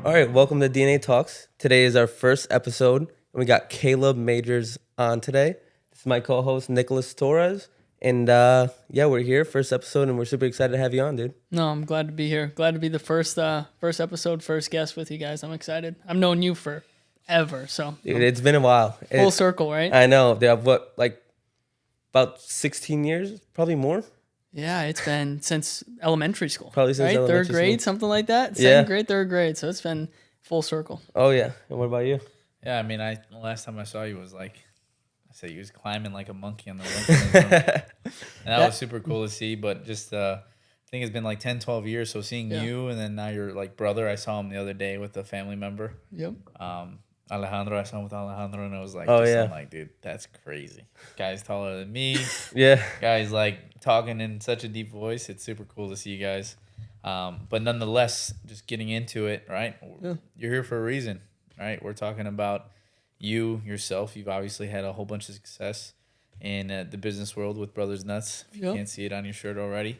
All right, welcome to DNA Talks. Today is our first episode, and we got Caleb Majors on today. This is my co-host, Nicholas Torres. And we're here, first episode, and we're super excited to have you on, dude. No, I'm glad to be here. Glad to be the first episode, first guest with you guys. I'm excited. I've known you forever, so. Dude, it's been a while. Full circle, right? I know. They have about 16 years? Probably more? Yeah, it's been since elementary school. Probably since right? elementary Third grade, school. something like that. Second grade, third grade. So it's been full circle. Oh, yeah. And what about you? Yeah, I mean, the last time I saw you was I said you was climbing like a monkey on the roof. And that was super cool to see. But just, I think it's been like 10, 12 years. So seeing you and then now your brother, I saw him the other day with a family member. Yep. Alejandro, I saw him with Alejandro, and it was like, I'm like, dude, that's crazy. Guy's taller than me. Yeah. Guy's talking in such a deep voice. It's super cool to see you guys. But nonetheless, just getting into it, right? Yeah. You're here for a reason, right? We're talking about yourself. You've obviously had a whole bunch of success in the business world with Brothers Nuts. If you can't see it on your shirt already.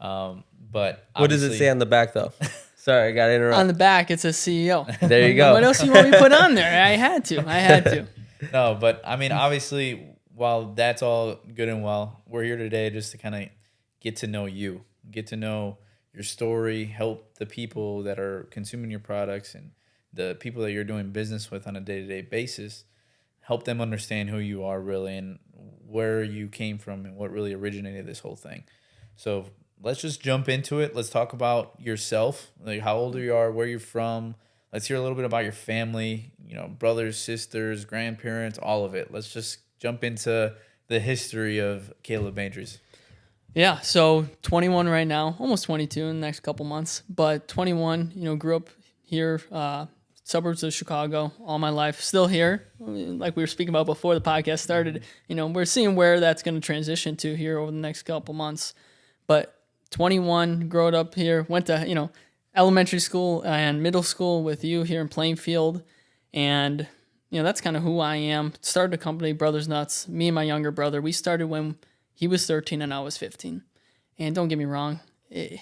But what does it say on the back, though? Sorry, I got to interrupt. On the back, it says CEO. There you go. What else do you want me to put on there? I had to. No, but I mean, obviously, while that's all good and well, we're here today just to kind of get to know you, get to know your story, help the people that are consuming your products and the people that you're doing business with on a day-to-day basis, help them understand who you are really and where you came from and what really originated this whole thing. So let's just jump into it. Let's talk about yourself, like how old you are, where you're from. Let's hear a little bit about your family, brothers, sisters, grandparents, all of it. Let's just jump into the history of Caleb Majors. Yeah, so 21 right now, almost 22 in the next couple months, but 21, grew up here, suburbs of Chicago all my life, still here. Like we were speaking about before the podcast started, we're seeing where that's going to transition to here over the next couple months. But 21, growing up here, went to, elementary school and middle school with you here in Plainfield. And, that's kind of who I am. Started a company, Brothers Nuts. Me and my younger brother, we started when he was 13 and I was 15. And don't get me wrong, it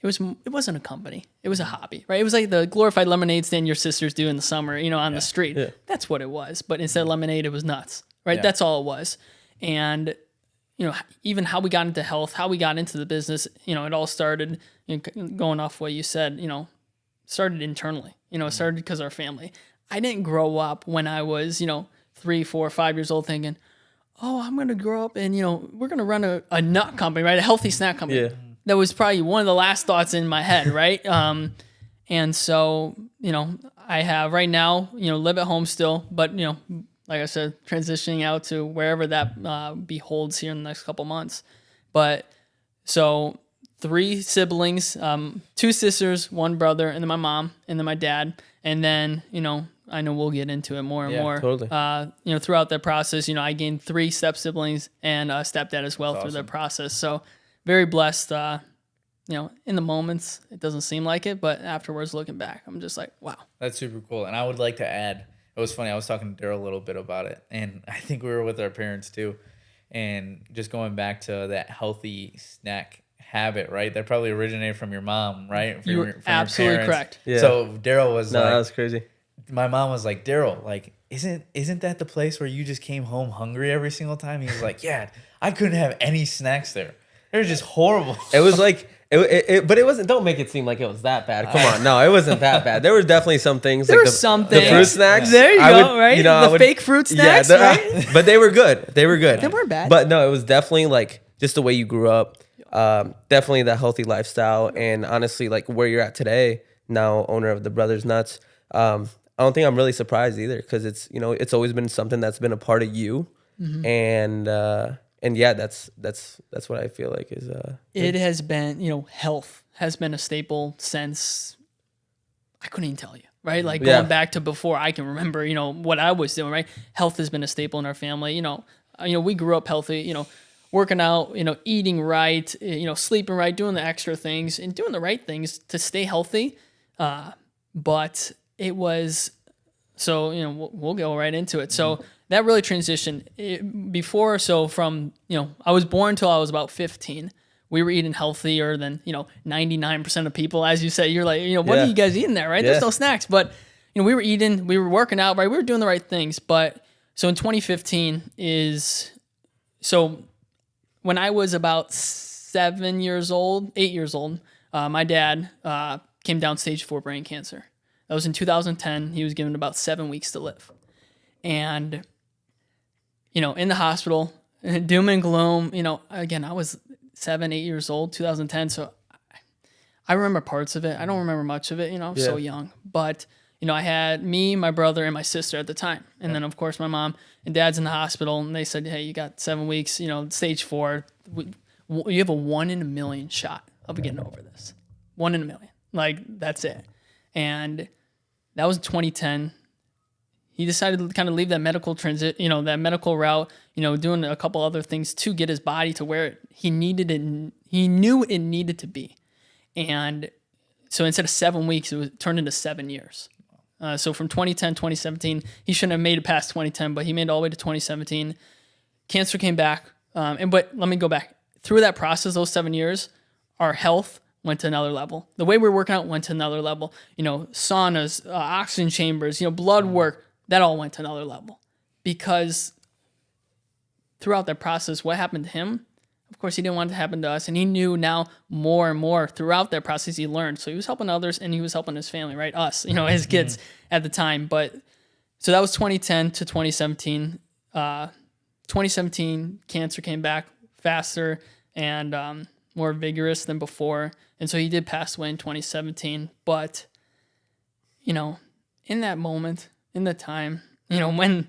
wasn't a company. It was a hobby, right? It was like the glorified lemonade stand your sisters do in the summer, on the street. Yeah. That's what it was. But instead of lemonade, it was nuts, right? Yeah. That's all it was. And even how we got into health, how we got into the business, it all started, going off what you said, started internally, it started because of our family. I didn't grow up when I was, 3, 4, 5 years old thinking, oh, I'm going to grow up and, we're going to run a nut company, right? A healthy snack company. Yeah. That was probably one of the last thoughts in my head, right? And so, I have right now, live at home still, but, like I said, transitioning out to wherever that beholds here in the next couple months. But so 3 siblings, 2 sisters, 1 brother, and then my mom, and then my dad. And then, I know we'll get into it more and more. Totally. Throughout that process, I gained 3 step siblings and a stepdad as well. That's through awesome. The process. So very blessed, in the moments, it doesn't seem like it, but afterwards looking back, I'm just like, wow. That's super cool. And I would like to add, it was funny. I was talking to Daryl a little bit about it, and I think we were with our parents too. And just going back to that healthy snack habit, right? That probably originated from your mom, right? You were absolutely correct. Yeah. So Daryl was that was crazy. My mom was like, Daryl, isn't that the place where you just came home hungry every single time? He was like, yeah, I couldn't have any snacks there. They're just horrible. It was like. But it wasn't. Don't make it seem like it was that bad. Come on, no, it wasn't that bad. There were definitely some things. There were some things. The fruit snacks. There you go. Right, the fake fruit snacks. Yeah, right? But they were good. They weren't bad. But no, it was definitely just the way you grew up. Definitely the healthy lifestyle, and honestly, where you're at today. Now, owner of the Brothers Nuts. I don't think I'm really surprised either, because it's it's always been something that's been a part of you, and yeah, that's what I feel like is. It has been, health has been a staple since I couldn't even tell you, right? Going back to before I can remember, what I was doing, right? Health has been a staple in our family. We grew up healthy, working out, eating right, sleeping right, doing the extra things and doing the right things to stay healthy. But it was, so, we'll go right into it. So that really transitioned before. So from, I was born until I was about 15 we were eating healthier than, 99% of people. As you say, you're like, what Yeah. are you guys eating there, right? Yeah. There's no snacks. But, we were eating, we were working out, right? We were doing the right things. But so in 2015 when I was about 8 years old, my dad came down stage 4 brain cancer. That was in 2010. He was given about 7 weeks to live. And, in the hospital, doom and gloom, again, I was 8 years old, 2010. So I remember parts of it. I don't remember much of it, I was so young. But, I had me, my brother, and my sister at the time. And then, of course, my mom and dad's in the hospital. And they said, hey, you got 7 weeks, stage 4. You have a 1 in a million shot of getting over this. 1 in a million. Like, that's it. And that was 2010. He decided to kind of leave that medical that medical route, doing a couple other things to get his body to where he needed it. He knew it needed to be. And so instead of 7 weeks, it turned into 7 years. So from 2010, 2017, he shouldn't have made it past 2010, but he made it all the way to 2017. Cancer came back. But let me go back. Through that process, those 7 years, our health went to another level. The way we were working out went to another level. Saunas, oxygen chambers, blood work, that all went to another level. Because throughout that process, what happened to him, of course, he didn't want it to happen to us. And he knew now more and more throughout that process he learned. So he was helping others and he was helping his family, right? Us, his kids at the time. But so that was 2010 to 2017. 2017, cancer came back faster and more vigorous than before. And so he did pass away in 2017. But, in that moment, in the time, when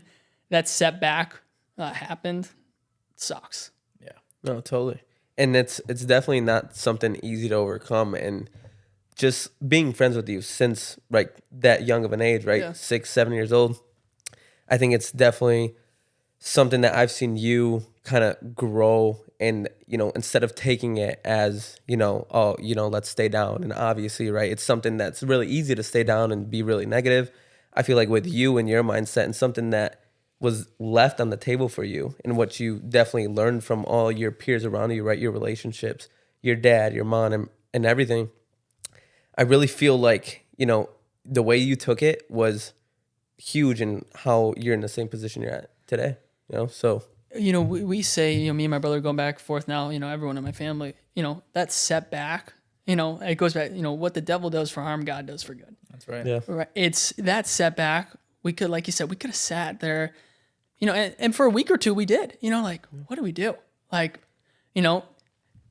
that setback happened, it sucks. Yeah. No, totally. And it's definitely not something easy to overcome. And just being friends with you since like that young of an age, right? Yeah. 6, 7 years old. I think it's definitely something that I've seen you kind of grow and, instead of taking it as, let's stay down. And obviously, right, it's something that's really easy to stay down and be really negative. I feel like with you and your mindset and something that was left on the table for you and what you definitely learned from all your peers around you, right, your relationships, your dad, your mom, and everything. I really feel like, the way you took it was huge in how you're in the same position you're at today, so. We say, me and my brother going back and forth now, everyone in my family, that setback, it goes back, what the devil does for harm, God does for good. That's right. Yeah. Right. It's that setback. We could, like you said, we could have sat there, and for a week or two we did, what do we do? Like, the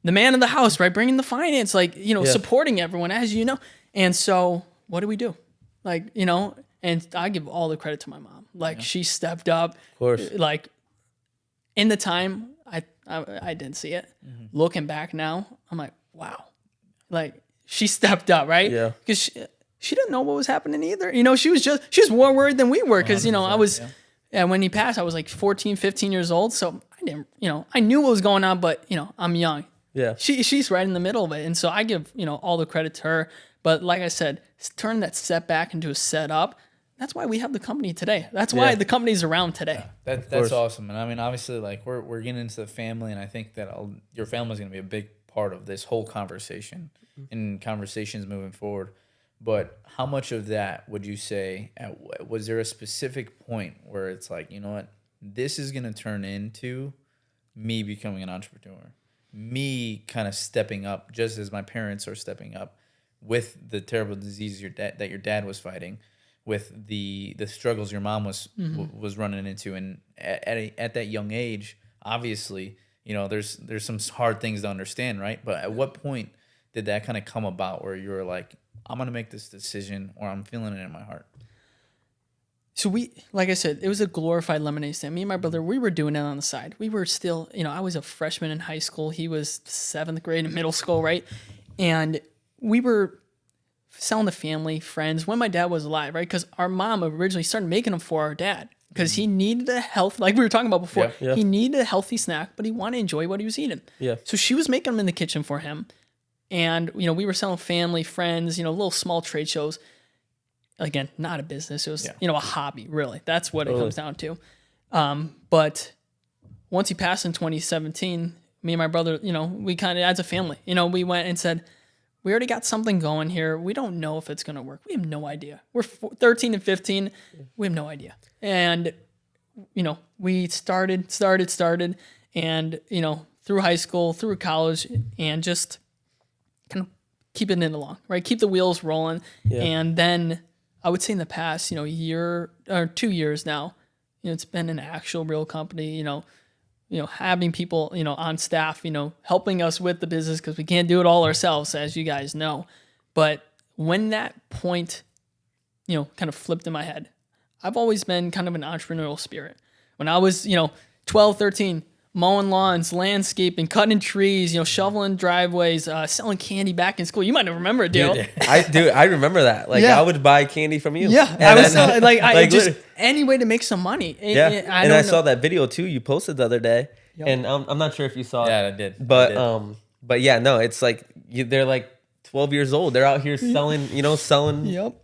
man of the house, right? Bringing the finance, like, supporting everyone, as you know. And so what do we do? Like, and I give all the credit to my mom. Like, she stepped up. Of course. Like, in the time, I didn't see it. Mm-hmm. Looking back now, I'm like, wow. Like, she stepped up, right? Yeah. Because she didn't know what was happening either. she was more worried than we were. Because, I was, and when he passed, I was like 14, 15 years old. So I didn't, I knew what was going on, but, I'm young. Yeah. She's right in the middle of it. And so I give, all the credit to her. But like I said, turn that setback into a setup. That's why we have the company today. That's why the company's around today. Yeah, that's awesome. And I mean, obviously, like we're getting into the family, and I think that your family is going to be a big part of this whole conversation and conversations moving forward. But how much of that would you say? Was there a specific point where it's like, you know what, this is going to turn into me becoming an entrepreneur, me kind of stepping up, just as my parents are stepping up with the terrible disease that your dad was fighting, with the struggles your mom was running into, and at that young age, obviously, there's some hard things to understand, right? But at what point did that kind of come about where you were like, I'm gonna make this decision, or I'm feeling it in my heart? So like I said, it was a glorified lemonade stand. Me and my brother, we were doing it on the side. We were still, I was a freshman in high school. He was 7th grade in middle school, right? And we were selling to family, friends when my dad was alive, right? Because our mom originally started making them for our dad because he needed a health, like we were talking about before. Yeah. He needed a healthy snack, but he wanted to enjoy what he was eating. Yeah. So she was making them in the kitchen for him. And, we were selling family, friends, little small trade shows. Again, not a business. It was, a hobby, really. That's what it comes down to. But once he passed in 2017, me and my brother, we kind of, as a family, we went and said, we already got something going here. We don't know if it's going to work. We have no idea. We're 13 and 15. We have no idea. And, we started and, through high school, through college, and just kind of keeping it along, right? Keep the wheels rolling. Yeah. And then I would say in the past, year or 2 years now, it's been an actual real company, having people, on staff, helping us with the business because we can't do it all ourselves, as you guys know. But when that point, kind of flipped in my head, I've always been kind of an entrepreneurial spirit. When I was, 12, 13, mowing lawns, landscaping, cutting trees, shoveling driveways, selling candy back in school. You might not remember it, Dale. I remember that. Like, I would buy candy from you. Yeah, I was just any way to make some money. I saw that video too you posted the other day, and I'm not sure if you saw it. Yeah, I did. But yeah, no, it's like they're like 12 years old. They're out here selling,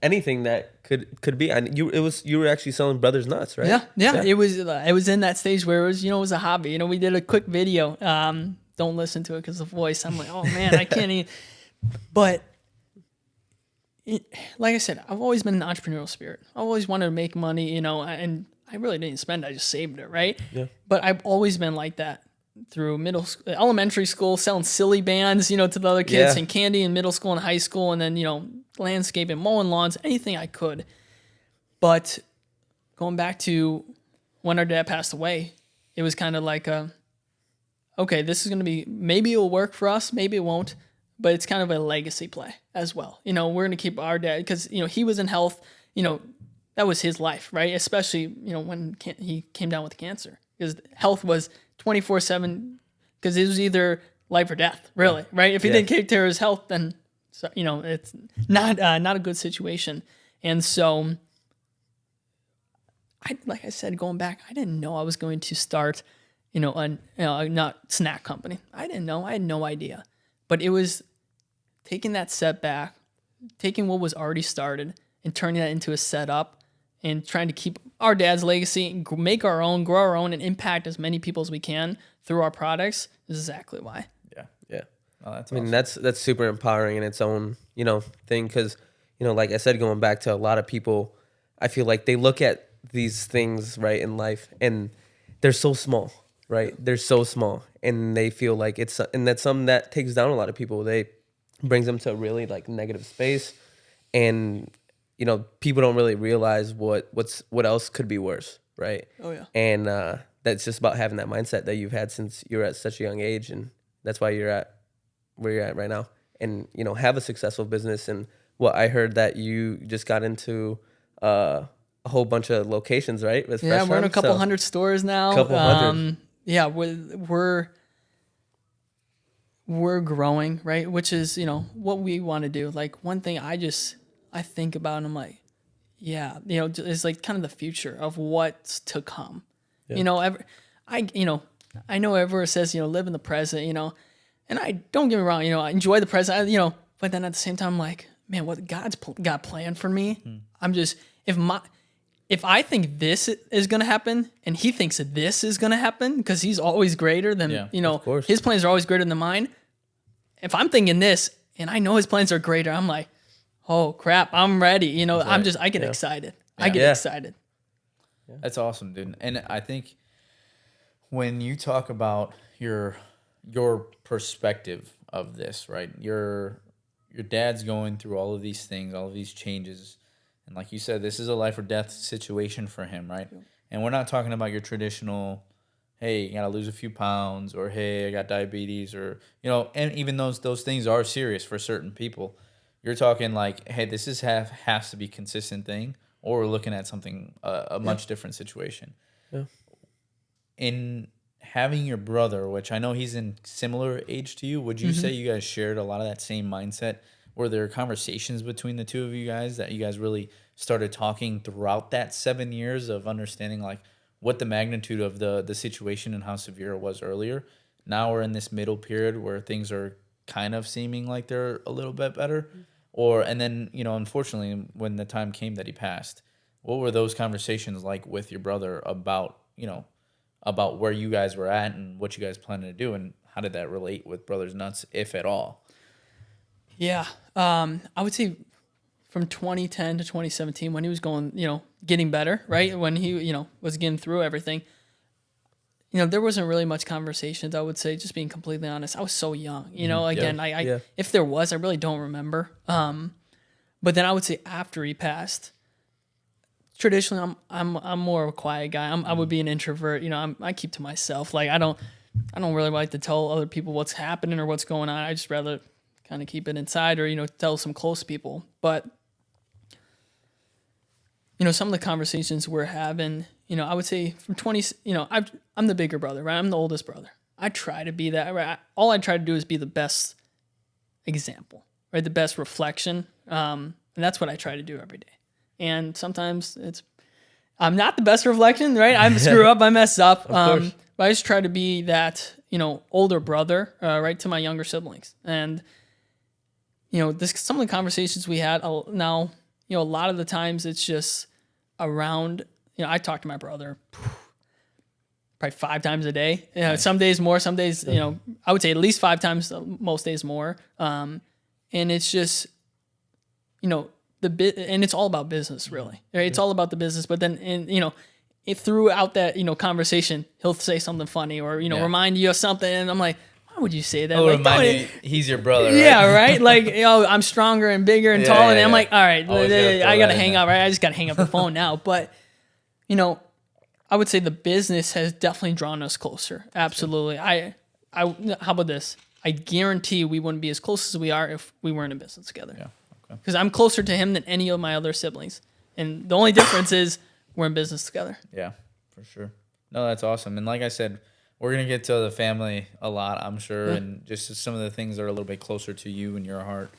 anything that could be. And you were actually selling Brothers Nuts, right? Yeah. It was in that stage where it was a hobby. We did a quick video. Don't listen to it because the voice. I'm like, oh man, I can't even. But like I said, I've always been an entrepreneurial spirit. I always wanted to make money, and I really didn't spend. I just saved it, right? Yeah. But I've always been like that through elementary school, selling silly bands, to the other kids, and candy in middle school and high school, and then, landscaping, mowing lawns, anything I could. But going back to when our dad passed away, it was kind of like, okay, this is going to be, maybe it'll work for us, maybe it won't, but it's kind of a legacy play as well. We're going to keep our dad, because, he was in health, that was his life, right? Especially, when he came down with cancer, because health was 24/7, because it was either life or death, really, right? If he didn't take care of his health, then it's not a good situation. And so, like I said, going back, I didn't know I was going to start, a nut snack company. I didn't know. I had no idea. But it was taking that setback, taking what was already started, and turning that into a setup, and trying to keep our dad's legacy, and make our own, grow our own, and impact as many people as we can through our products is exactly why. Yeah. Oh, that's I mean, awesome. that's super empowering in its own, thing. Because, like I said, going back to a lot of people, I feel like they look at these things, right, in life, and they're so small, right? They're so small, and they feel like and that's something that takes down a lot of people. They brings them to a really like negative space, and people don't really realize what else could be worse, right? Oh yeah. And that's just about having that mindset that you've had since you were at such a young age, and that's why you're at where you're at right now, and have a successful business. And what I heard that you just got into a whole bunch of locations, right? With we're in a couple hundred stores now. Couple hundred. Yeah, we're growing, right? Which is what we want to do. Like, one thing I think about, and I'm like, it's like kind of the future of what's to come. Yeah. I know everyone says, live in the present, and I don't get me wrong, I enjoy the present, but then at the same time, I'm like, man, what God's got planned for me. I'm just, if I think this is going to happen and he thinks that this is going to happen, because he's always greater than, his plans are always greater than mine. If I'm thinking this and I know his plans are greater, I'm like, oh crap, I'm ready. I get excited. Yeah. I get excited. Yeah. That's awesome, dude. And I think when you talk about your perspective of this, right? Your dad's going through all of these things, all of these changes. And like you said, this is a life or death situation for him, right? Yeah. And we're not talking about your traditional, hey, you got to lose a few pounds, or hey, I got diabetes, or, and even those things are serious for certain people. You're talking like, hey, this has to be a consistent thing, or we're looking at something, a much different situation. Yeah. In having your brother, which I know he's in similar age to you, would you say you guys shared a lot of that same mindset? Were there conversations between the two of you guys that you guys really started talking throughout that 7 years of understanding like what the magnitude of the situation and how severe it was earlier? Now we're in this middle period where things are kind of seeming like they're a little bit better. And then, unfortunately, when the time came that he passed, what were those conversations like with your brother about, about where you guys were at and what you guys planning to do, and how did that relate with Brothers Nuts, if at all? Yeah. I would say from 2010 to 2017 when he was going, getting better, right? When he, was getting through everything, there wasn't really much conversations, I would say, just being completely honest. I was so young, again, I if there was, I really don't remember. But then I would say after he passed, traditionally, I'm more of a quiet guy. I would be an introvert. I keep to myself. Like I don't really like to tell other people what's happening or what's going on. I just rather kind of keep it inside or tell some close people. But some of the conversations we're having, I would say from 20. I'm the bigger brother, right? I'm the oldest brother. I try to be that. Right? All I try to do is be the best example, right? The best reflection, and that's what I try to do every day. And sometimes I'm not the best reflection, right? I screw up, I mess up. But I just try to be that, older brother, right, to my younger siblings. And, some of the conversations we had now, a lot of the times it's just around, I talk to my brother probably 5 times a day. Some days more, some days, I would say at least 5 times, most days more. And it's just, and it's all about business, really. Right? It's all about the business. But then, throughout that, conversation, he'll say something funny or, remind you of something. And I'm like, why would you say that? Like, remind you he's your brother, right? Yeah, right? Like, I'm stronger and bigger and taller. And I'm like, all right, I got to hang up, right? I just got to hang up the phone now. But, I would say the business has definitely drawn us closer. Absolutely. How about this? I guarantee we wouldn't be as close as we are if we weren't in business together. Yeah. Because I'm closer to him than any of my other siblings. And the only difference is we're in business together. Yeah, for sure. No, that's awesome. And like I said, we're going to get to the family a lot, I'm sure. Yeah. And just some of the things that are a little bit closer to you and your heart.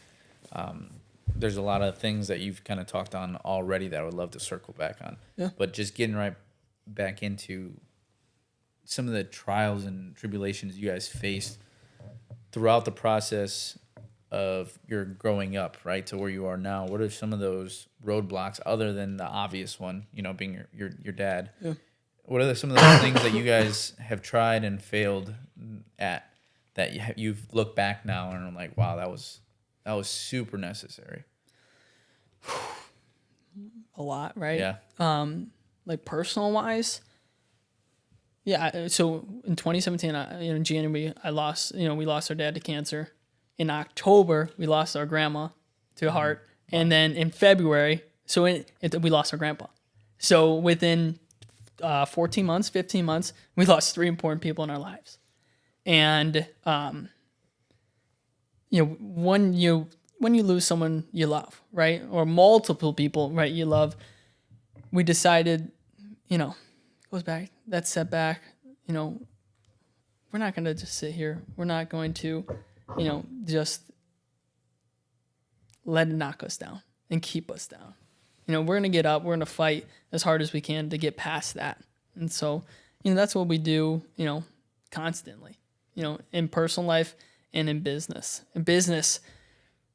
There's a lot of things that you've kind of talked on already that I would love to circle back on. Yeah. But just getting right back into some of the trials and tribulations you guys faced throughout the process of your growing up, right, to where you are now. What are some of those roadblocks other than the obvious one, being your dad? Yeah. What are some of those things that you guys have tried and failed at that you've looked back now and are like, wow, that was super necessary? A lot, right? Yeah. Like personal wise, yeah. So in 2017, in January, we lost our dad to cancer. In October, we lost our grandma to heart. Wow. And then in February, we lost our grandpa. So within 15 months, we lost 3 important people in our lives. And, when you lose someone you love, right? Or multiple people, right, you love, we decided, goes back, that setback, we're not going to just sit here. We're not going to, just let it knock us down and keep us down. We're going to get up. We're going to fight as hard as we can to get past that. And so, that's what we do, constantly, in personal life and in business. In business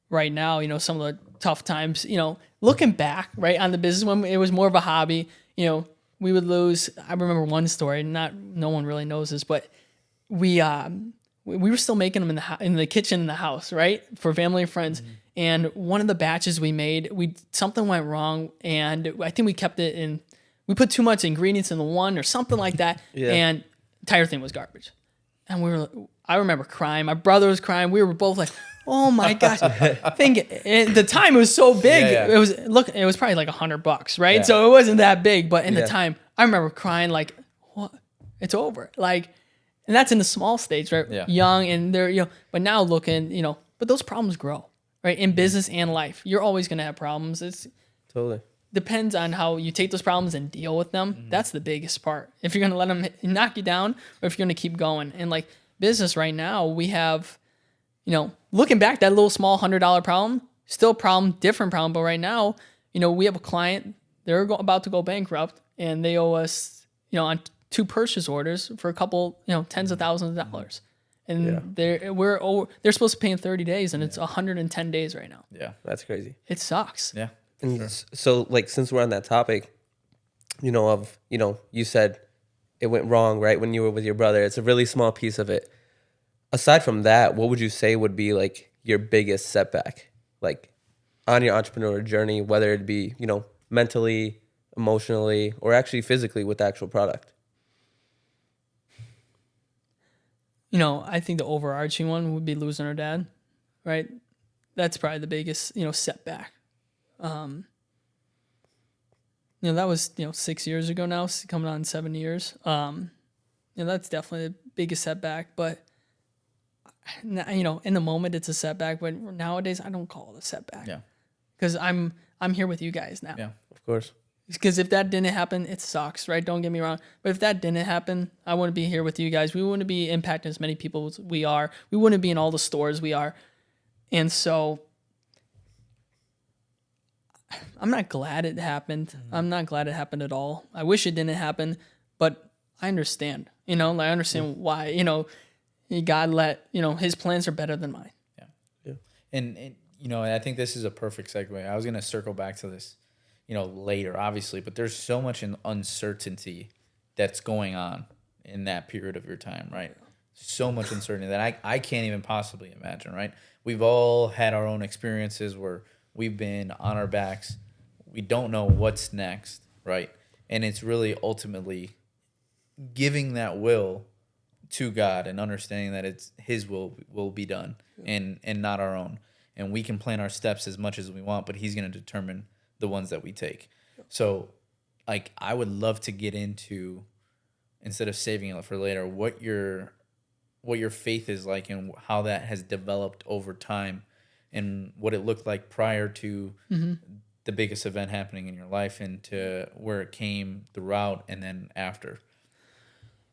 right now, some of the tough times, looking back, right, on the business when it was more of a hobby, we would lose. I remember one story, no one really knows this, but we were still making them in the kitchen in the house, right, for family and friends. Mm-hmm. And one of the batches we made, something went wrong, and I think we kept it in. We put too much ingredients in the one or something like that, and the entire thing was garbage. And I remember crying. My brother was crying. We were both like, "Oh my gosh!" The time was so big. Yeah. It was probably like $100, right? Yeah. So it wasn't that big, but in the time, I remember crying like, "What? It's over!" Like. And that's in the small stage, right? Yeah. Young and they're, but now looking, but those problems grow, right? In business and life, you're always going to have problems. It's totally depends on how you take those problems and deal with them. Mm-hmm. That's the biggest part. If you're going to let them knock you down or if you're going to keep going. And like business right now, we have, looking back, that little small $100 problem, still a problem, different problem. But right now, we have a client, they're about to go bankrupt and they owe us, on 2 purchase orders for a couple, tens of thousands of dollars. And they're supposed to pay in 30 days and it's 110 days right now. Yeah. That's crazy. It sucks. Yeah. And so like, since we're on that topic, you said it went wrong, right? When you were with your brother, it's a really small piece of it. aside from that, what would you say would be like your biggest setback, like on your entrepreneur journey, whether it be, you know, mentally, emotionally, or actually physically with the actual product? You know, I think the overarching one would be losing our dad, right? That's probably the biggest, you know, setback. You know, that was, you know, 6 years ago now, coming on 7 years. You know, that's definitely the biggest setback. But, you know, in the moment, it's a setback. But nowadays, I don't call it a setback. Yeah. Because I'm here with you guys now. Yeah. Of course. Because if that didn't happen, it sucks, right? Don't get me wrong. But if that didn't happen, I wouldn't be here with you guys. We wouldn't be impacting as many people as we are. We wouldn't be in all the stores we are. And so I'm not glad it happened. I'm not glad it happened at all. I wish it didn't happen, but I understand. You know, I understand why, you know, God let, you know, his plans are better than mine. Yeah. And you know, I think this is a perfect segue. I was going to circle back to this, you know, later, obviously, but there's so much uncertainty that's going on in that period of your time, right? So much uncertainty that I can't even possibly imagine, right? We've all had our own experiences where we've been on our backs. We don't know what's next, right? And it's really ultimately giving that will to God and understanding that it's his will be done and not our own. And we can plan our steps as much as we want, but he's going to determine the ones that we take. So, like, I would love to get into, instead of saving it for later, what your faith is like and how that has developed over time and what it looked like prior to the biggest event happening in your life and to where it came throughout and then after.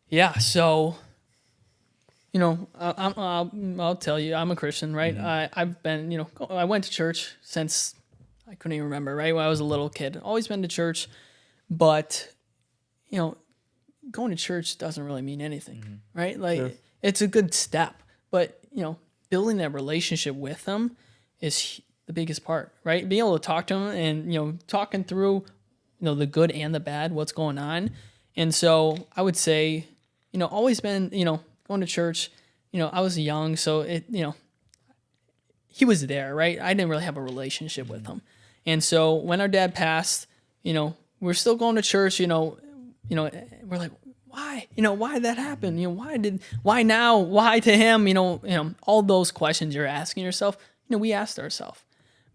Yeah. So, you know, I'll tell you, I'm a Christian, right? I've been, you know, I went to church since I couldn't even remember, right? When I was a little kid, always been to church, but, you know, going to church doesn't really mean anything, right? Like, it's a good step, but, you know, building that relationship with them is the biggest part, right? Being able to talk to them and, you know, talking through, you know, the good and the bad, what's going on. And so I would say, you know, always been, you know, going to church, you know, I was young, so it, you know, he was there, right? I didn't really have a relationship with him. And so when our dad passed, you know, we're still going to church, you know, we're like, why? You know, why did that happen? You know, why now? Why to him? You know, all those questions you're asking yourself, you know, we asked ourselves.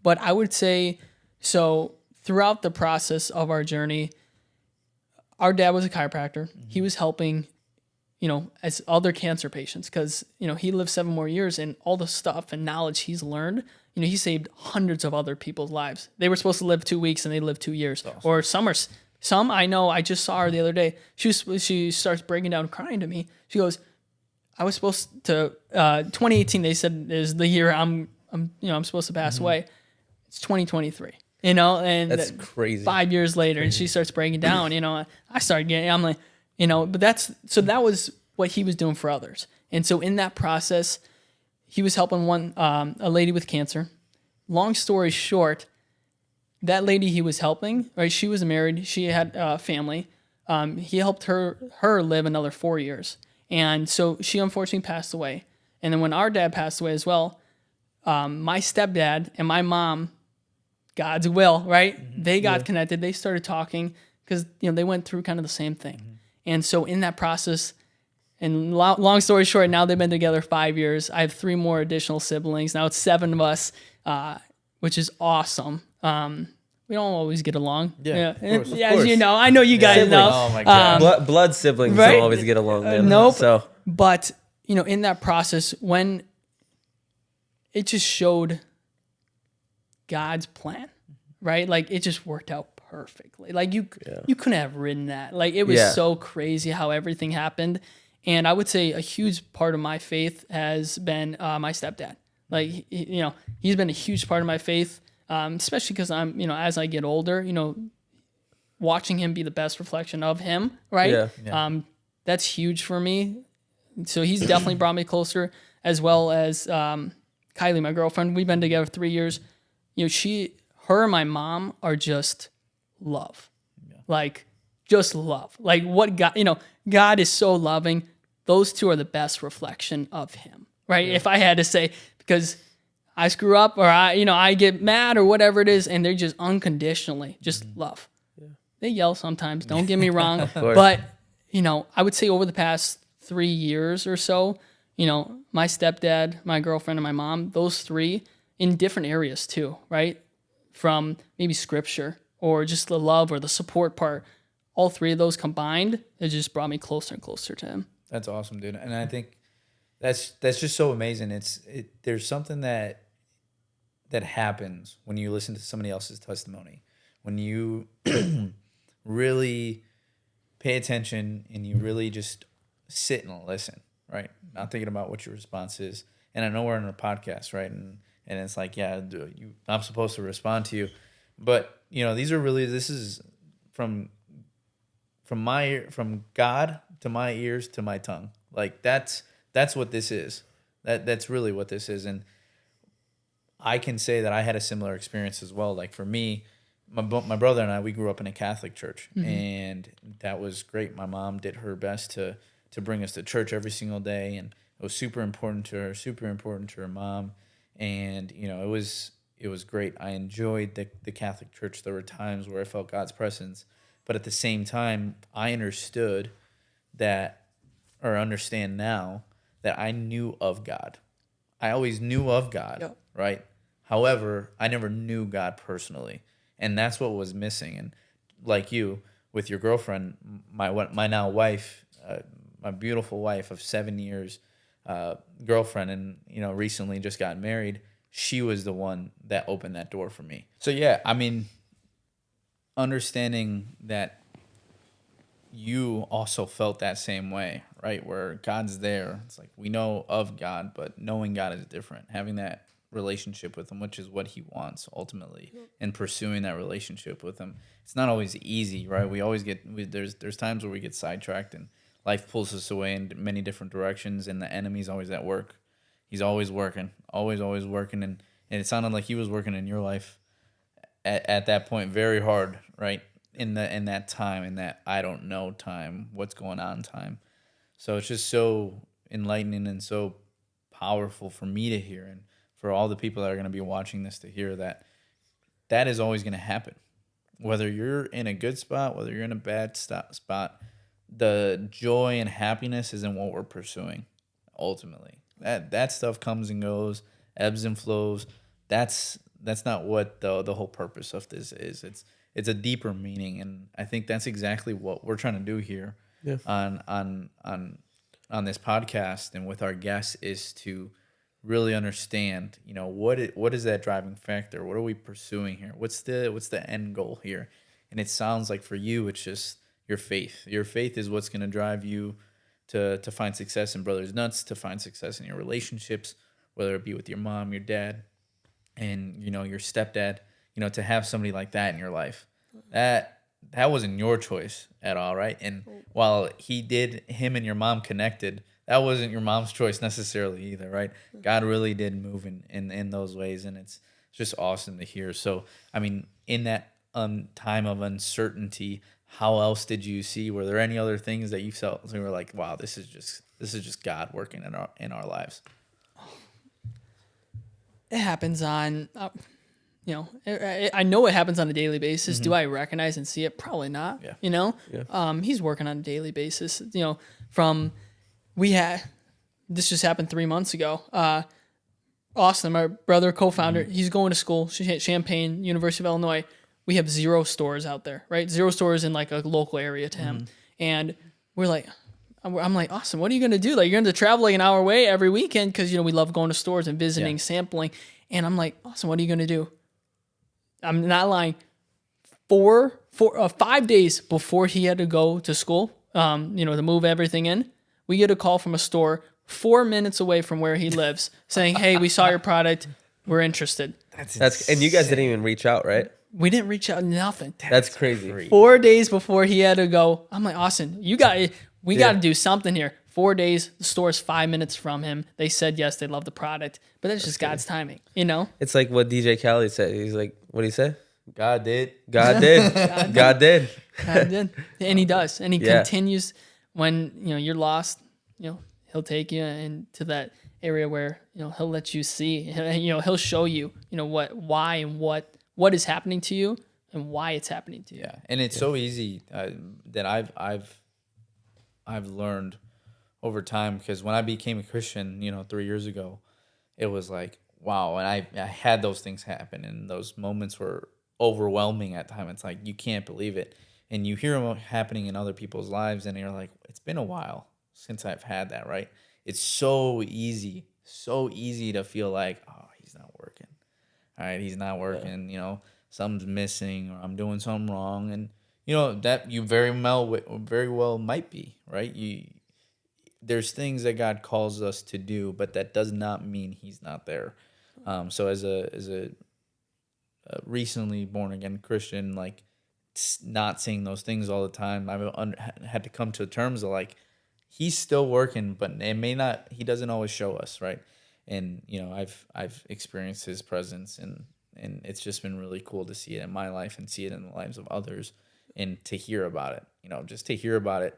But I would say, so throughout the process of our journey, our dad was a chiropractor. He was helping, you know, as other cancer patients, because, you know, he lived 7 more years and all the stuff and knowledge he's learned, you know, he saved hundreds of other people's lives. They were supposed to live 2 weeks and they lived 2 years. Awesome. Or some I know, I just saw her the other day. She starts breaking down crying to me. She goes, I was supposed to, 2018, they said is the year I'm supposed to pass away. It's 2023, you know, and that's crazy. 5 years later, and she starts breaking down, you know, I started getting, I'm like, you know, but that was what he was doing for others. And so in that process, he was helping a lady with cancer. Long story short, that lady he was helping, right? She was married. She had a family. He helped her live another 4 years. And so she unfortunately passed away. And then when our dad passed away as well, my stepdad and my mom, God's will, right? They got connected. They started talking because, you know, they went through kind of the same thing. And so in that process, and long story short, now they've been together 5 years. I have 3 more additional siblings. Now it's 7 of us, which is awesome. We don't always get along. Yeah, of course. As you know, I know you guys know. Oh my God. Blood siblings right? don't always get along, man. Nope. So, but, you know, in that process, when it just showed God's plan, right? Like, it just worked out perfectly. Like, you couldn't have written that. Like, it was so crazy how everything happened. And I would say a huge part of my faith has been my stepdad. Like, you know, he's been a huge part of my faith, especially because I'm, you know, as I get older, you know, watching him be the best reflection of him, right? Yeah. That's huge for me. So he's definitely brought me closer, as well as Kylie, my girlfriend. We've been together 3 years. You know, her and my mom are just love. Like, just love. Like, what God, you know, God is so loving. Those two are the best reflection of him. right? If I had to say, because I screw up or I get mad or whatever it is, and they're just unconditionally just love. Yeah. They yell sometimes, don't get me wrong, but I would say over the past 3 years or so, my stepdad, my girlfriend, and my mom, those three in different areas too, right? From maybe scripture or just the love or the support part, all three of those combined, it just brought me closer and closer to him. That's awesome, dude. And I think that's just so amazing. There's something that happens when you listen to somebody else's testimony, when you really pay attention and you really just sit and listen, right? Not thinking about what your response is. And I know we're on a podcast, right? And it's like, yeah, I'm supposed to respond to you, but this is from God to my ears to my tongue. Like that's what this is. That's really what this is. And I can say that I had a similar experience as well. Like for me, my brother and I, we grew up in a Catholic church, and that was great. My mom did her best to bring us to church every single day, and it was super important to her, super important to her mom. And it was great. I enjoyed the Catholic Church. There were times where I felt God's presence, but at the same time, I understood understand now that I knew of God. I always knew of God. Yep. Right? However, I never knew God personally, and that's what was missing. And like you, with your girlfriend, my now wife, my beautiful wife of 7 years, girlfriend, and recently just got married. She was the one that opened that door for me. So yeah, I mean, understanding that you also felt that same way, right? Where God's there. It's like we know of God, but knowing God is different. Having that relationship with him, which is what he wants ultimately, and pursuing that relationship with him. It's not always easy, right? We always there's times where we get sidetracked and life pulls us away in many different directions, and the enemy's always at work. He's always working, always working, and it sounded like he was working in your life at that point very hard, right? In that time, in that I don't know time, what's going on time. So it's just so enlightening and so powerful for me to hear, and for all the people that are going to be watching this to hear that is always going to happen. Whether you're in a good spot, whether you're in a bad spot, the joy and happiness isn't what we're pursuing ultimately. That stuff comes and goes, ebbs and flows. That's not what the whole purpose of this is. It's a deeper meaning, and I think that's exactly what we're trying to do here on this podcast and with our guests, is to really understand, what is that driving factor? What are we pursuing here? What's the end goal here? And it sounds like for you, it's just your faith. Your faith is what's going to drive you to find success in Brothers Nuts, to find success in your relationships, whether it be with your mom, your dad, and your stepdad. To have somebody like that in your life, that wasn't your choice at all, right? And while him and your mom connected, that wasn't your mom's choice necessarily either, right? God really did move in those ways, and it's just awesome to hear. So, I mean, in that time of uncertainty, how else did you see? Were there any other things that you felt you were like, wow, this is just God working in our lives? It happens on, I know it happens on a daily basis. Mm-hmm. Do I recognize and see it? Probably not. Yeah. He's working on a daily basis. This just happened 3 months ago. Austin, my brother, co-founder, he's going to school, Champaign, University of Illinois. We have 0 stores out there, right? 0 stores in like a local area to him. And I'm like, Austin, what are you going to do? Like, you're going to travel like an hour away every weekend because, we love going to stores and visiting, sampling. And I'm like, Austin, what are you going to do? I'm not lying. 5 days before he had to go to school, to move everything in, we get a call from a store 4 minutes away from where he lives saying, hey, we saw your product. We're interested. That's and you guys didn't even reach out, right? We didn't reach out, nothing. That's crazy. 4 days before he had to go, I'm like, Austin, we got to do something here. 4 days, the store's 5 minutes from him. They said yes, they love the product, but that's just God's timing, It's like what DJ Khaled said. He's like, what did he say? God did. God did. God did. God did. And he does. And he continues when, you're lost, he'll take you into that area where, he'll let you see, he'll show you, why and what is happening to you and why it's happening to you. Yeah, and it's so easy that I've learned over time, because when I became a Christian, 3 years ago, it was like, wow, and I had those things happen, and those moments were overwhelming at times. It's like you can't believe it, and you hear them happening in other people's lives, and you're like, it's been a while since I've had that, right? It's so easy to feel like, oh, he's not working. All right, he's not working. Something's missing, or I'm doing something wrong, and that you very well might be, right. There's things that God calls us to do, but that does not mean He's not there. So as a recently born again Christian, like not seeing those things all the time, I've had to come to terms of like, He's still working, but it may not. He doesn't always show us, right? And I've experienced His presence, and it's just been really cool to see it in my life and see it in the lives of others, and to hear about it. Just to hear about it.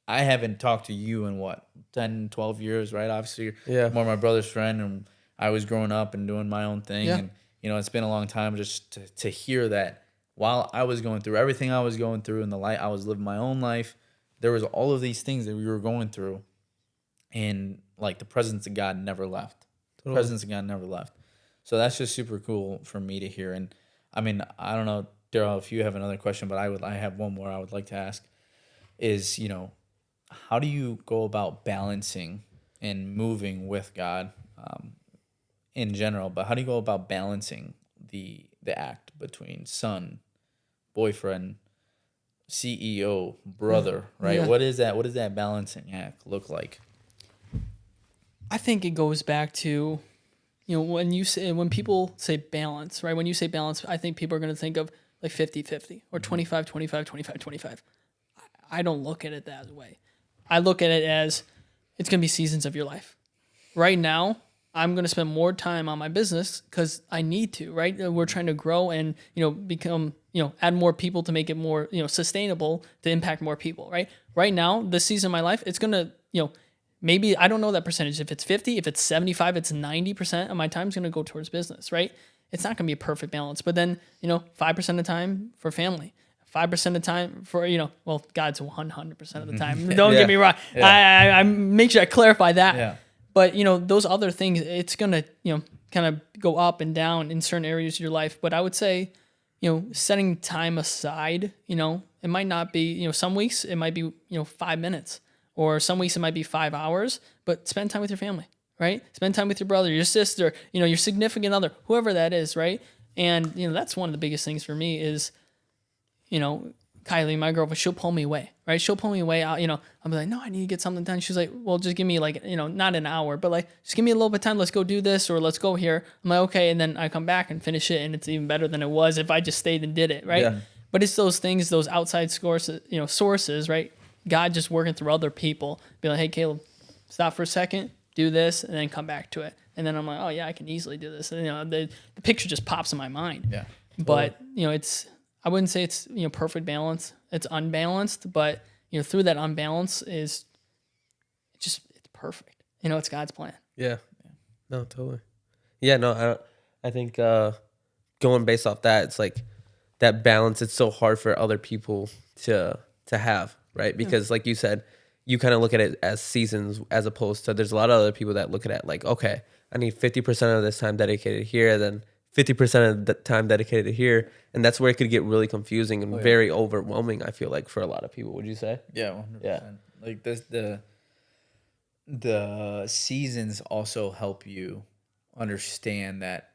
I haven't talked to you in 10, 12 years, right? Obviously, you're more my brother's friend, and I was growing up and doing my own thing, and it's been a long time just to hear that while I was going through everything I was going through in the light, I was living my own life. There was all of these things that we were going through, and like the presence of God never left. The presence of God never left. So that's just super cool for me to hear. And I mean, I don't know, Daryl, if you have another question, but I have one more I would like to ask is, how do you go about balancing and moving with God in general? But how do you go about balancing the act between son, boyfriend, CEO, brother, right? Yeah. What is that? What does that balancing act look like? I think it goes back to, when people say balance, right? When you say balance, I think people are going to think of like 50-50 or 25, 25, 25, 25. I don't look at it that way. I look at it as it's going to be seasons of your life. Right now, I'm going to spend more time on my business because I need to, right? We're trying to grow and, become, add more people to make it more, sustainable to impact more people, right? Right now, this season of my life, it's going to, maybe, I don't know that percentage. If it's 50, if it's 75, it's 90% of my time is going to go towards business, right? It's not going to be a perfect balance, but then, 5% of the time for family. 5% of the time for, God's 100% of the time. Don't get me wrong. Yeah. I make sure I clarify that. Yeah. But, those other things, it's going to, kind of go up and down in certain areas of your life. But I would say, setting time aside, it might not be, some weeks it might be, 5 minutes, or some weeks it might be 5 hours, but spend time with your family, right? Spend time with your brother, your sister, your significant other, whoever that is, right? And, that's one of the biggest things for me is, Kylie, my girlfriend, she'll pull me away, right? She'll pull me away out, I'm like, no, I need to get something done. She's like, well, just give me like, not an hour, but like, just give me a little bit of time. Let's go do this, or let's go here. I'm like, okay. And then I come back and finish it. And it's even better than it was if I just stayed and did it. Right. Yeah. But it's those things, those outside sources, right? God just working through other people. Be like, hey, Caleb, stop for a second, do this, and then come back to it. And then I'm like, oh yeah, I can easily do this. And, the picture just pops in my mind. Yeah. But, I wouldn't say it's, perfect balance. It's unbalanced, but, through that unbalance is it's perfect. It's God's plan. Yeah. No, totally. Yeah, no, I think going based off that, it's like that balance, it's so hard for other people to have, right? Because like you said, you kind of look at it as seasons, as opposed to there's a lot of other people that look at it like, okay, I need 50% of this time dedicated here, then 50% of the time dedicated here. And that's where it could get really confusing and very overwhelming, I feel like, for a lot of people. Would you say? Yeah, 100%. Yeah. Like this, the seasons also help you understand that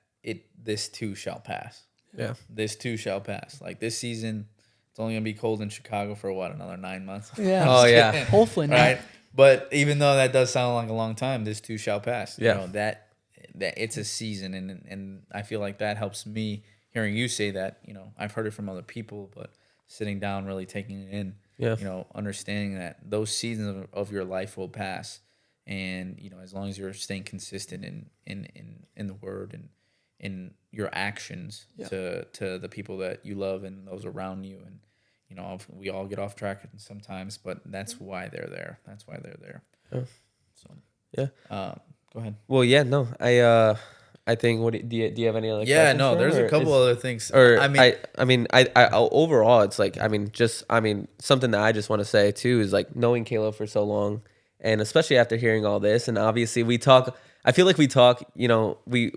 this too shall pass. Yeah. This too shall pass. Like this season, it's only gonna be cold in Chicago for another 9 months. Yeah. Oh yeah. Hopefully not. Right. But even though that does sound like a long time, this too shall pass. Yeah. That it's a season, and I feel like that helps me hearing you say that. I've heard it from other people, but sitting down, really taking it in. Yeah. Understanding that those seasons of your life will pass, and as long as you're staying consistent in the word and in your actions to the people that you love and those around you, and we all get off track sometimes, but that's why they're there. That's why they're there. Yeah. So yeah. Go ahead. Well, yeah, no, I think. Do you have any other? Yeah, questions no, for him, there's a or couple other things. Or I mean, I overall, it's like, something that I just want to say too is like knowing Caleb for so long, and especially after hearing all this, and obviously we talk. I feel like we talk. We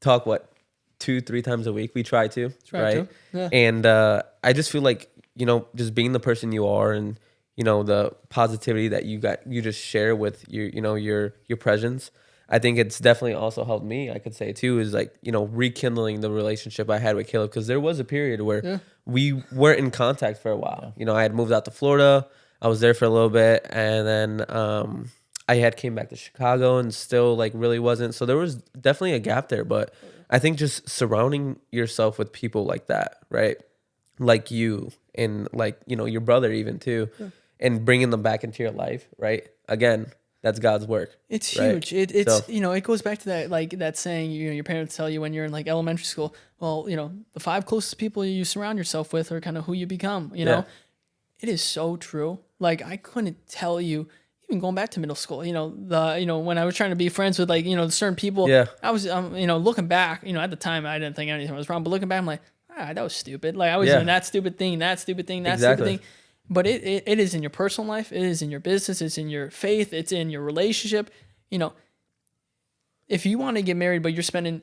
talk what 2-3 times a week. We try to, right? Yeah. And I just feel like just being the person you are, and the positivity that you just share with your presence. I think it's definitely also helped me. I could say too is like rekindling the relationship I had with Caleb, because there was a period where we weren't in contact for a while. I had moved out to Florida. I was there for a little bit, and then I had came back to Chicago and still like really wasn't. So there was definitely a gap there, but I think just surrounding yourself with people like that, right? Like you and like your brother even too, and bringing them back into your life, right? Again, that's God's work. It's right? huge. It's So- it goes back to that, like that saying, your parents tell you when you're in like elementary school, well, the 5 closest people you surround yourself with are kind of who you become, Yeah. It is so true. Like I couldn't tell you, even going back to middle school, when I was trying to be friends with like, certain people, Yeah. I was looking back, at the time I didn't think anything was wrong, but looking back I'm like, that was stupid. Like I was doing that stupid thing, that stupid thing, that Exactly. stupid thing. But it is in your personal life, it is in your business, it's in your faith, it's in your relationship. If you want to get married, but you're spending,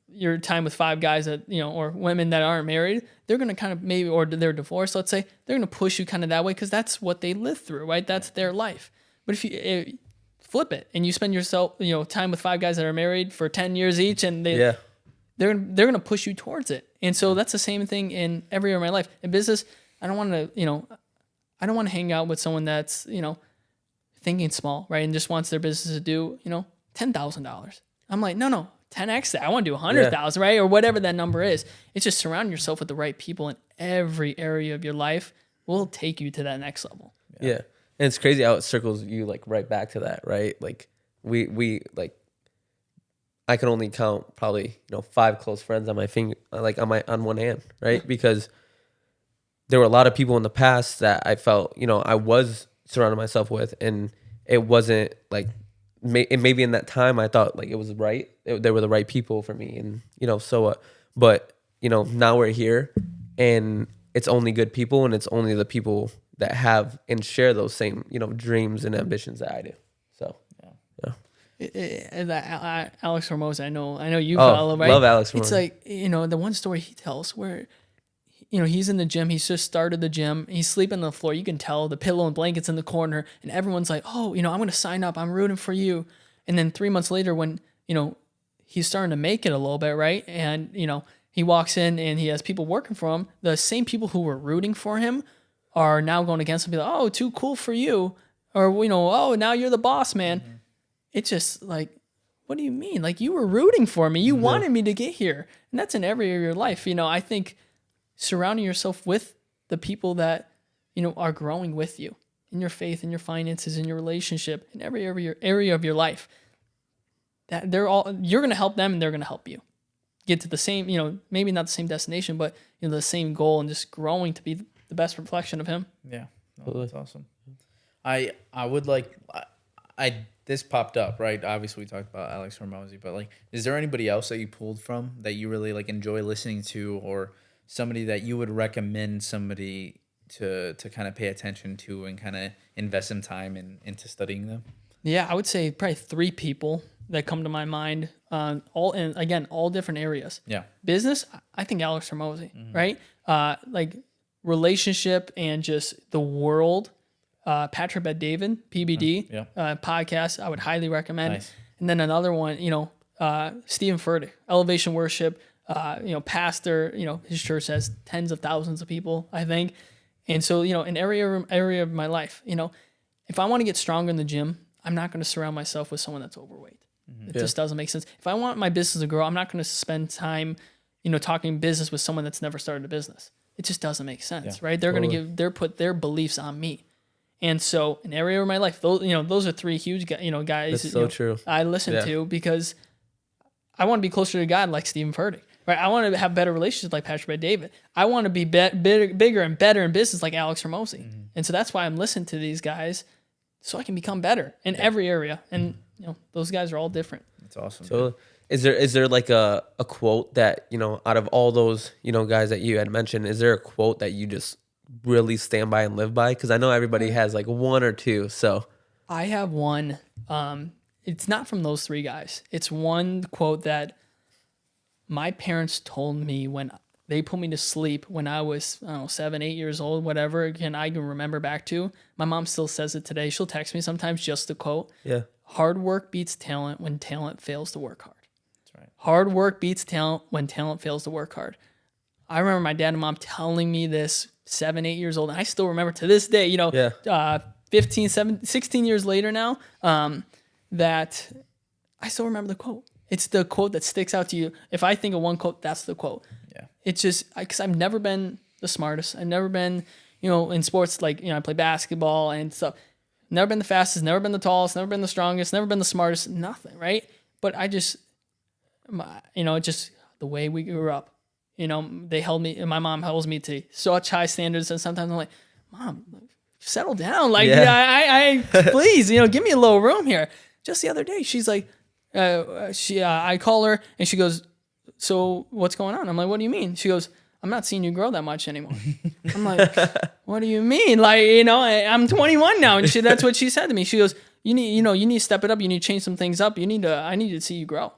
your time with 5 guys that, or women that aren't married, they're going to kind of maybe, or they're divorced, let's say, they're going to push you kind of that way because that's what they live through, right? That's their life. But if you flip it and you spend yourself, time with 5 guys that are married for 10 years each, and they're going to push you towards it. And so that's the same thing in every area of my life. In business, I don't want to hang out with someone that's, thinking small, right? And just wants their business to do, $10,000. I'm like, no, 10x that. I want to do 100,000, right? Or whatever that number is. It's just surround yourself with the right people in every area of your life will take you to that next level. Yeah. And it's crazy how it circles you like right back to that, right? Like we like, I can only count probably, 5 close friends on my finger, like on one hand, right? Because there were a lot of people in the past that I felt, I was surrounding myself with, and it wasn't like, maybe in that time I thought like it was right. They were the right people for me, and but now we're here, and it's only good people, and it's only the people that have and share those same dreams and ambitions that I do. So Alex Hormoza, I know you Oh, follow, right? love Alex It's Hormoza. like, the one story he tells where, he's in the gym. He's just started the gym. He's sleeping on the floor. You can tell the pillow and blankets in the corner, and everyone's like, oh, I'm going to sign up. I'm rooting for you. And then 3 months later, when, he's starting to make it a little bit, right? And, he walks in and he has people working for him. The same people who were rooting for him are now going against him, be like, oh, too cool for you. Or, oh, now you're the boss, man. Mm-hmm. It's just like, what do you mean? Like, you were rooting for me. You wanted me to get here. And that's in every area of your life. I think surrounding yourself with the people that, are growing with you in your faith, in your finances, in your relationship, in every area of your life, that you're going to help them and they're going to help you get to the same, maybe not the same destination, but, the same goal, and just growing to be the best reflection of him. Yeah. No, that's awesome. I would like, this popped up, right? Obviously we talked about Alex Hormozy, but like, is there anybody else that you pulled from that you really like enjoy listening to, or somebody that you would recommend somebody to kind of pay attention to and kind of invest some time into studying them? Yeah, I would say probably 3 people that come to my mind, all different areas. Yeah. Business, I think Alex Hormozy, right? Like relationship and just the world, Patrick Bet-David, PBD, podcast, I would highly recommend. Nice. And then another one, Stephen Furtick, Elevation Worship, pastor, his church has tens of thousands of people, I think. And so, in every area of my life, if I want to get stronger in the gym, I'm not going to surround myself with someone that's overweight. It just doesn't make sense. If I want my business to grow, I'm not going to spend time, talking business with someone that's never started a business. It just doesn't make sense, right? They're going to put their beliefs on me. And so, in every area of my life, those are 3 huge, guys. That's so true. I listen to because I want to be closer to God, like Stephen Furtick. Right? I want to have better relationships like Patrick Bet-David. I want to be bigger and better in business like Alex Hormozy. And so that's why I'm listening to these guys, so I can become better in every area. And those guys are all different. That's awesome. So is there like a quote that, out of all those, guys that you had mentioned, is there a quote that you just really stand by and live by? Because I know everybody has like one or two. So I have one. It's not from those three guys. It's one quote that my parents told me when they put me to sleep when I was, I don't know, 7, 8 years old, whatever. Again, I can remember back to. My mom still says it today. She'll text me sometimes just to quote. yeah. Hard work beats talent when talent fails to work hard. That's right. Hard work beats talent when talent fails to work hard. I remember my dad and mom telling me this 7, 8 years old. And I still remember to this day, 15, 16 years later now, that I still remember the quote. It's the quote that sticks out to you. If I think of one quote, that's the quote. Yeah. It's just because I've never been the smartest. I've never been, in sports, like, I play basketball and stuff. Never been the fastest, never been the tallest, never been the strongest, never been the smartest, nothing, right? But I just, just the way we grew up, they held me, my mom holds me to such high standards. And sometimes I'm like, Mom, settle down. Like, I please, give me a little room here. Just the other day, she's like, I call her and she goes, so what's going on? I'm like, what do you mean? She goes, I'm not seeing you grow that much anymore. I'm like, what do you mean? Like, I'm 21 now. And that's what she said to me. She goes, you need to step it up. You need to change some things up. I need to see you grow.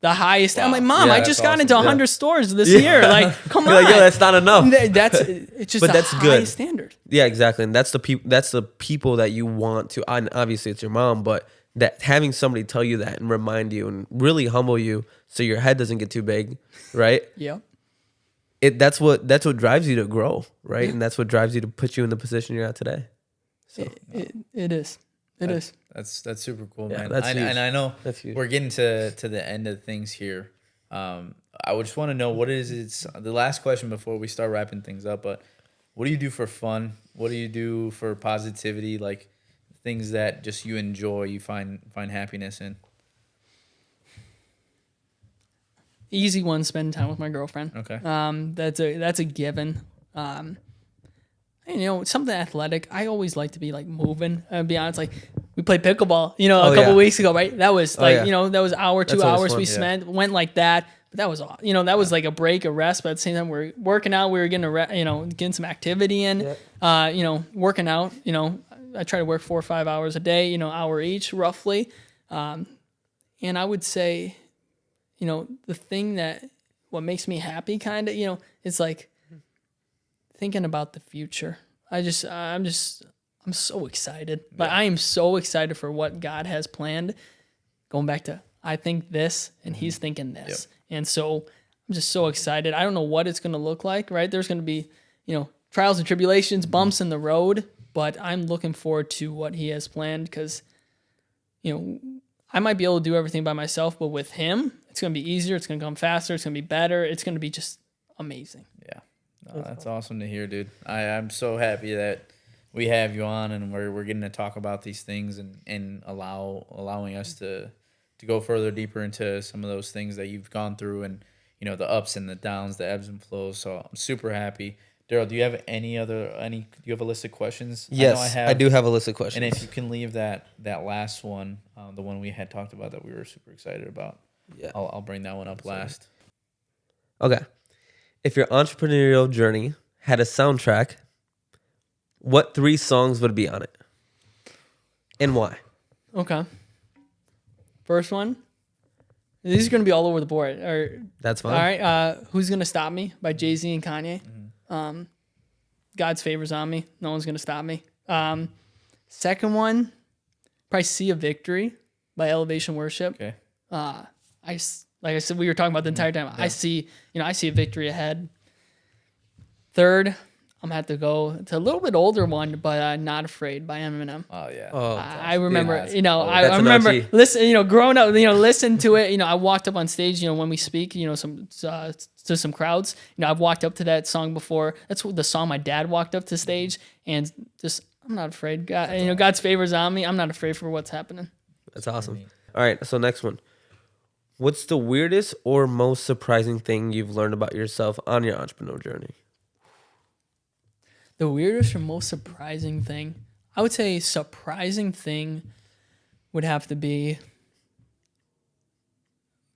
The highest. Wow. I'm like, Mom, I just got awesome. into 100 stores this year. Like, come on. Like, that's not enough. It's just that's high good standard. Yeah, exactly. And that's the people that you want to, and obviously it's your mom, but that having somebody tell you that and remind you and really humble you so your head doesn't get too big, right? Yeah. That's what drives you to grow, right? Yeah. And that's what drives you to put you in the position you're at today. So it is. It is. That's super cool, yeah, man. And I know we're getting to the end of things here. I would just want to know it's the last question before we start wrapping things up, but what do you do for fun? What do you do for positivity? Like things that just you enjoy, you find happiness in? Easy one, spend time with my girlfriend. Okay. That's a given. Something athletic. I always like to be like moving. I'll be honest, like we played pickleball, a couple weeks ago, right? That was like, that was hour, 2 hours we spent, went like that. But that was, that was like a break, a rest. But at the same time, we're working out. We were getting some activity in, working out, I try to work 4 or 5 hours a day, hour each roughly. And I would say, the thing what makes me happy kind of, it's like thinking about the future. I'm so excited. Yeah. But I am so excited for what God has planned. Going back to, I think this and he's thinking this. Yep. And so I'm just so excited. I don't know what it's going to look like, right? There's going to be, trials and tribulations, bumps in the road, but I'm looking forward to what he has planned because, I might be able to do everything by myself, but with him, it's going to be easier. It's going to come faster. It's going to be better. It's going to be just amazing. Yeah. No, that's awesome to hear, dude. I'm so happy that we have you on and we're getting to talk about these things and allowing us to go further deeper into some of those things that you've gone through and, the ups and the downs, the ebbs and flows. So I'm super happy. Daryl, do you have do you have a list of questions? Yes, I do have a list of questions. And if you can leave that last one, the one we had talked about that we were super excited about, I'll bring that one up last. Okay. If your entrepreneurial journey had a soundtrack, what 3 songs would be on it? And why? Okay. First one. These are going to be all over the board. That's fine. All right. Who's Gonna Stop Me by Jay-Z and Kanye. Mm-hmm. God's Favors on Me. No one's going to stop me. Second one, probably See a Victory by Elevation Worship. Okay. Like I said, we were talking about the entire time. Yeah. I see a victory ahead. Third, I'm gonna have to go to a little bit older one, but Not Afraid by Eminem. Oh yeah. I remember, I remember listen, growing up, listen to it. I walked up on stage, when we speak, to some crowds. I've walked up to that song before. That's the song my dad walked up to stage, and just I'm not afraid. God, God's favors on me. I'm not afraid for what's happening. That's awesome. All right, so next one. What's the weirdest or most surprising thing you've learned about yourself on your entrepreneurial journey? The weirdest or most surprising thing? I would say surprising thing would have to be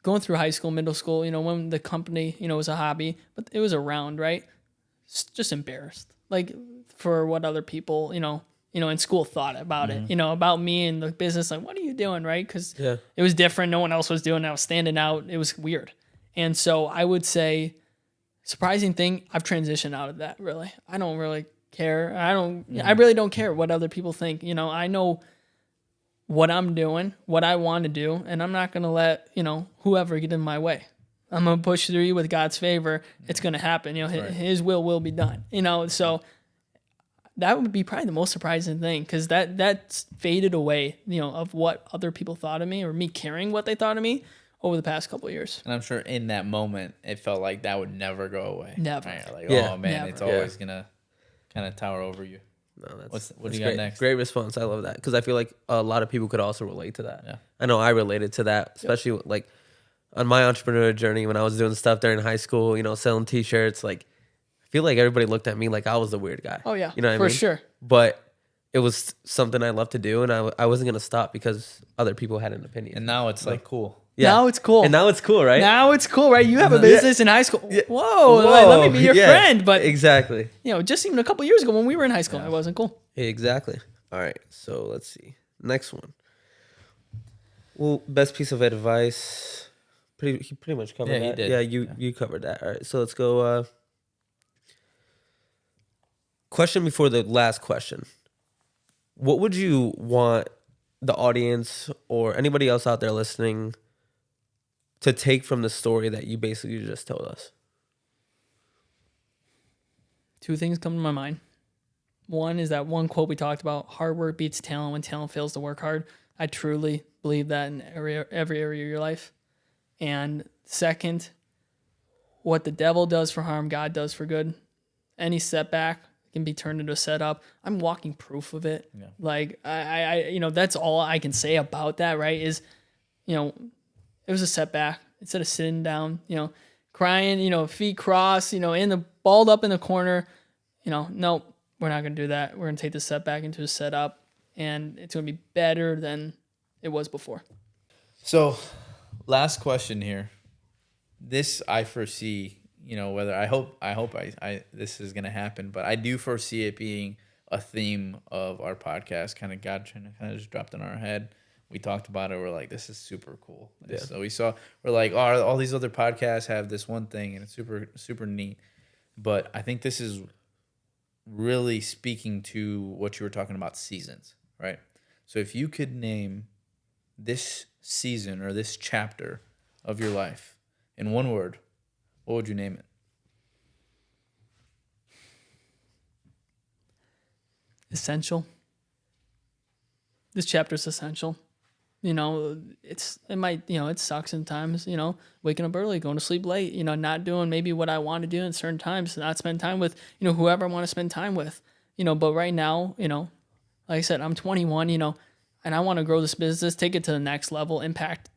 going through high school, middle school, when the company, was a hobby, but it was around, right? Just embarrassed, like for what other people, in school thought about it, about me and the business. Like, what are you doing, right? Because it was different. No one else was doing it. I was standing out. It was weird. And so I would say, surprising thing, I've transitioned out of that, really. I don't really care. I really don't care what other people think. I know what I'm doing, what I want to do, and I'm not going to let, whoever get in my way. I'm going to push through with God's favor. It's going to happen. His will be done. So that would be probably the most surprising thing, because that's faded away, of what other people thought of me or me caring what they thought of me over the past couple of years. And I'm sure in that moment, it felt like that would never go away. Never. Right? Like, Yeah. oh man, Never. it's always going to kind of tower over you. No, What that's do you got great. next? Great response. I love that, because I feel like a lot of people could also relate to that. Yeah. I know I related to that, especially like on my entrepreneurial journey when I was doing stuff during high school, selling T-shirts. Like, I feel like everybody looked at me like I was the weird guy. Oh, yeah. You know what I for mean? sure. But it was something I loved to do, and I wasn't going to stop because other people had an opinion. And now it's like cool. Yeah. Now it's cool. And now it's cool, right? Now it's cool, right? You have a business in high school. Yeah. Whoa, like, let me be your friend. But, exactly. just even a couple years ago when we were in high school, it wasn't cool. Exactly. All right. So let's see. Next one. Well, best piece of advice. He pretty much covered that. He did. Yeah, you covered that. All right. So let's go. Question before the last question. What would you want the audience or anybody else out there listening to take from the story that you basically just told us? Two things come to my mind. One is that one quote we talked about: hard work beats talent when talent fails to work hard. I truly believe that in every area of your life. And second, what the devil does for harm, God does for good. Any setback can be turned into a setup. I'm walking proof of it. Yeah. Like I that's all I can say about that, right? Is, it was a setback. Instead of sitting down, crying, feet crossed, balled up in the corner, nope, we're not going to do that. We're going to take the setback into a setup, and it's going to be better than it was before. So, last question here. This I foresee, whether I hope this is going to happen, but I do foresee it being a theme of our podcast. Kind of God kind of just dropped in our head. We talked about it. We're like, this is super cool. Yeah. So we're like, oh, all these other podcasts have this one thing, and it's super, super neat. But I think this is really speaking to what you were talking about, seasons, right? So if you could name this season or this chapter of your life in one word, what would you name it? Essential. This chapter is essential. It sucks sometimes, waking up early, going to sleep late, not doing maybe what I want to do in certain times, not spend time with, whoever I want to spend time with, but right now, like I said, I'm 21, and I want to grow this business, take it to the next level, impact,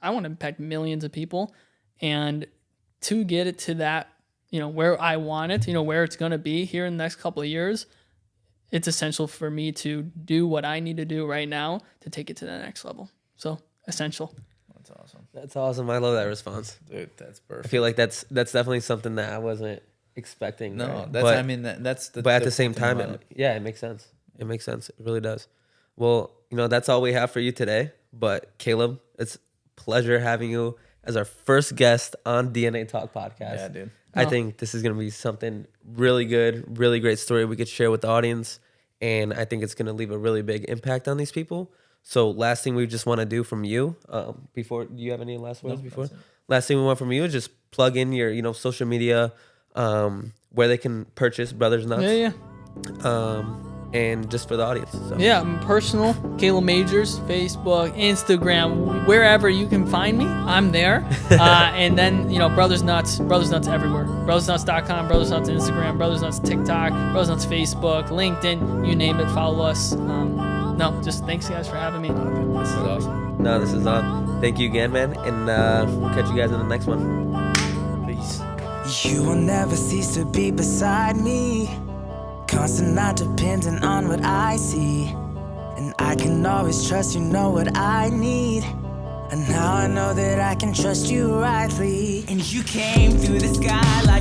I want to impact millions of people, and to get it to that, where I want it, where it's going to be here in the next couple of years, it's essential for me to do what I need to do right now to take it to the next level. So, essential. That's awesome. That's awesome. I love that response. Dude, that's perfect. I feel like that's definitely something that I wasn't expecting. No, right? that's the. But at the same thing time, about it makes sense. It makes sense. It really does. Well, that's all we have for you today. But Caleb, it's a pleasure having you as our first guest on DNA Talk podcast. Yeah, dude. I think this is going to be something really good, really great story we could share with the audience. And I think it's going to leave a really big impact on these people. So last thing we just want to do from you, before, do you have any last words before? Last thing we want from you is just plug in your, social media, where they can purchase Brothers Nuts. Yeah. And just for the audience. So. Yeah, I'm personal, Caleb Majors, Facebook, Instagram, wherever you can find me, I'm there. And then, Brothers Nuts everywhere. BrothersNuts.com, Brothers Nuts Instagram, Brothers Nuts TikTok, Brothers Nuts Facebook, LinkedIn, you name it, follow us. Just thanks guys for having me. This is awesome. No, this is on. Thank you again, man. And we'll catch you guys in the next one. Peace. You will never cease to be beside me. Constant, not dependent on what I see. And I can always trust you know what I need. And now I know that I can trust you rightly. And you came through the sky like